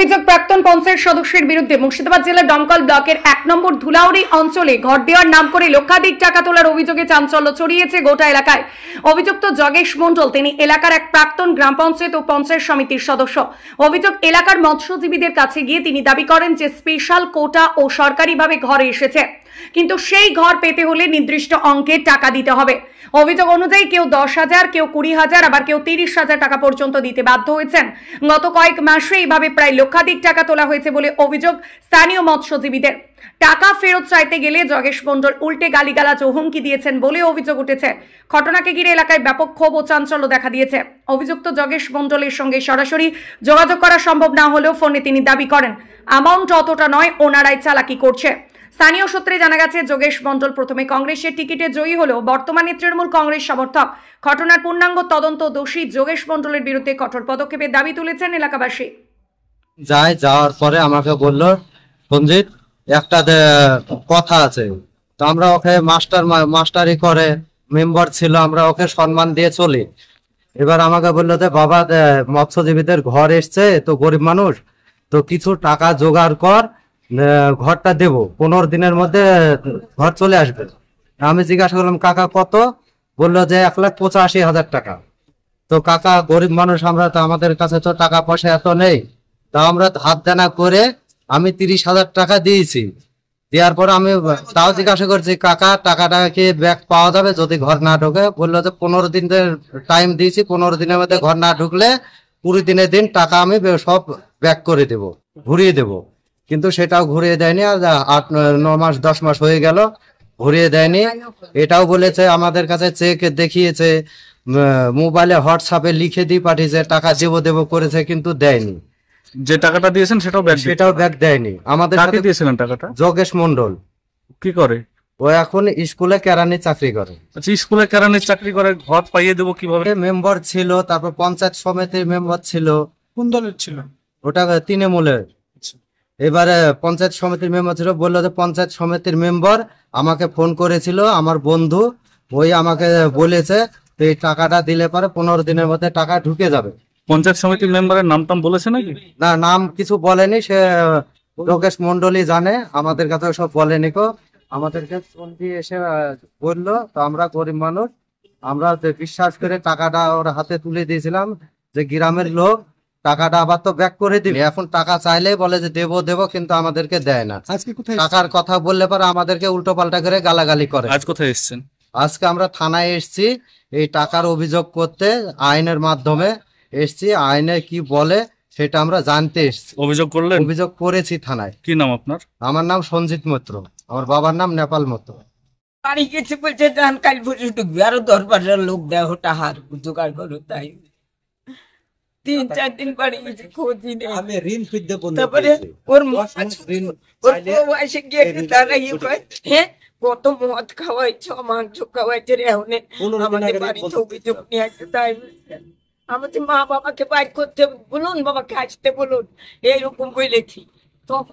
অভিযোগ প্রাক্তন পঞ্চায়েত সদস্যের বিরুদ্ধে। মুর্শিদাবাদ জেলার দমকল ব্লকের 1 নম্বর ধুলাউড়ি অঞ্চলে ঘর দেওয়ার নাম করে লক্ষাধিক টাকা তোলার অভিযোগে চাঞ্চল্য ছড়িয়েছে গোটা এলাকায়। অভিযুক্ত যোগেশ মণ্ডল, তিনি এলাকার এক প্রাক্তন গ্রাম পঞ্চায়েত ও পঞ্চায়েত সমিতির সদস্য। অভিযোগ, এলাকার মৎস্যজীবীদের কাছে গিয়ে তিনি দাবি করেন যে স্পেশাল কোটা ও সরকারিভাবে ঘরে এসেছে, কিন্তু সেই ঘর পেতে হলে নির্দিষ্ট অঙ্কের টাকা দিতে হবে। অভিযোগ অনুযায়ী কেউ 10,000, কেউ 20,000, আবার কেউ 30,000 টাকা পর্যন্ত দিতে বাধ্য হয়েছেন। গত কয়েক মাসে এইভাবে প্রায় লক্ষাধিক টাকা তোলা হয়েছে বলে অভিযোগ স্থানীয় মৎস্যজীবীদের। টাকা ফেরত চাইতে গেলে যোগেশ মণ্ডল উল্টে গালিগালাজ ও হুমকি দিয়েছেন বলে অভিযোগ উঠেছে। ঘটনাকে ঘিরে এলাকায় ব্যাপক ক্ষোভ ও চাঞ্চল্য দেখা দিয়েছে। অভিযুক্ত যোগেশ মণ্ডলের সঙ্গে সরাসরি যোগাযোগ করা সম্ভব না হলেও ফোনে তিনি দাবি করেন অ্যামাউন্ট অতটা নয়, ওনারাই চালাকি করছে। স্থানীয় সূত্রে জানা গেছে, যোগেশ মণ্ডল প্রথমে কংগ্রেসের টিকিটে জয়ী হলেও বর্তমানে তৃণমূল কংগ্রেস সমর্থক। ঘটনার পূর্ণাঙ্গ তদন্ত, দোষী যোগেশ মণ্ডলের বিরুদ্ধে কঠোর পদক্ষেপের দাবি তুলেছেন এলাকাবাসী। যাওয়ার পরে আমাকে বললো, সঞ্জিত একটা কথা আছে, তো আমরা ওকে মাস্টারি করে মেম্বার ছিল, আমরা ওকে সম্মান দিয়ে চলি। এবার আমাকে বললো যে বাবা, মৎস্যজীবীদের ঘর এসছে, তো গরিব মানুষ, তো কিছু টাকা জোগাড় কর, ঘরটা দেবো, 15 দিনের মধ্যে ঘর চলে আসবে। আমি জিজ্ঞাসা করলাম, কাকা কত? বললো যে 1,85,000 টাকা। তো কাকা গরিব মানুষ আমরা, তো আমাদের কাছে তো টাকা পয়সা এত নেই। তা আমরা হাত দেনা করে আমি 30,000 টাকা দিয়েছি। দেওয়ার পর আমি তাও জিজ্ঞাসা করছি, কাকা টাকাটা কি ব্যাক পাওয়া যাবে যদি ঘর না ঢোকে? বললো যে 15 দিনের টাইম দিয়েছি, 15 দিনের মধ্যে ঘর না ঢুকলে 20 দিনের দিন টাকা আমি সব ব্যাক করে দেব, ঘুরিয়ে দেব। কিন্তু সেটাও ঘুরিয়ে দেয়নি। আর 8-9 মাস 10 মাস হয়ে গেল, ঘুরিয়ে দেয়নি। এটাও বলেছে আমাদের কাছে চেক দেখিয়েছে, মোবাইলে হোয়াটসঅ্যাপে লিখে দিয়ে পাঠিয়েছে, টাকা দেবো করেছে, কিন্তু দেয়নি। যে টাকাটা দিয়েছেন সেটাও ব্যাক দেয়নি। আমাদের কাকে দিয়েছিলেন টাকাটা? যোগেশ মণ্ডল। কি করে ও? এখন স্কুলে কেরানি চাকরি করে। আচ্ছা, স্কুলে কেরানির চাকরি করে, ঘর পাইয়ে দেবো কিভাবে? মেম্বার ছিল, তারপর পঞ্চায়েত সমিতির মেম্বার ছিল। কোন দলের ছিল ওটা? তৃণমূলের। এবারে পঞ্চায়েত সমিতির মেম্বার ছিল, বললো যে পঞ্চায়েত সমিতির মেম্বার আমাকে ফোন করেছিল, আমার বন্ধু, ওই আমাকে বলেছে এই টাকাটা দিলে পরে 15 দিনের মধ্যে টাকা ঢুকে যাবে। পঞ্চায়েত সমিতির মেম্বারের নাম টাম বলেছে নাকি? না, নাম কিছু বলেনি, সে যোগেশ মণ্ডলই জানে, আমাদের কাছে সব বলেনি। আমাদেরকে ফোন দিয়ে এসে বললো, তো আমরা গরিব মানুষ, আমরা বিশ্বাস করে টাকাটা ওর হাতে তুলে দিয়েছিলাম, যে গ্রামের লোক টাকাটা আবার তো ব্যাক করে দিবে। এখন টাকা চাইলেই বলে যে দেবো, কিন্তু আমাদেরকে দেয় না। আজকে কোথায় টাকার কথা বললে পরে আমাদেরকে উল্টো পাল্টা করে গালাগালি করে। আজ কোথায় এসেছেন? আজকে আমরা থানায় এসেছি এই টাকার অভিযোগ করতে, আইনের মাধ্যমে এসেছি। আইনে কি বলে সেটা আমরা জানতে এসেছি। অভিযোগ করলেন? অভিযোগ করেছি থানায়। কি নাম আপনার? আমার নাম সঞ্জিত মৈত্র, আমার বাবার নাম নেপাল মৈত্র। বাড়ি গেছে, বলছে ধান কাল পর্যন্ত ঢুকবে, আরো 10-12 লোক দেয় টাহার জোগাড় করো। তাই 3-4 দিন বাড়ি গেছে, খোঁজই নেই। আমি ঋণ ফিরতে তারপরে ওর বয়সে গিয়ে তারা হ্যাঁ কত মদ খাওয়াইছ, মাংস খাওয়াইছে রে। আমাদের বাড়িতে অভিযোগ নিয়ে আসছে। তাই আমাদের মা বাবাকে বাইর করতে বলুন, বাবাকে আসতে বলুন, এইরকম বলেছি। তখন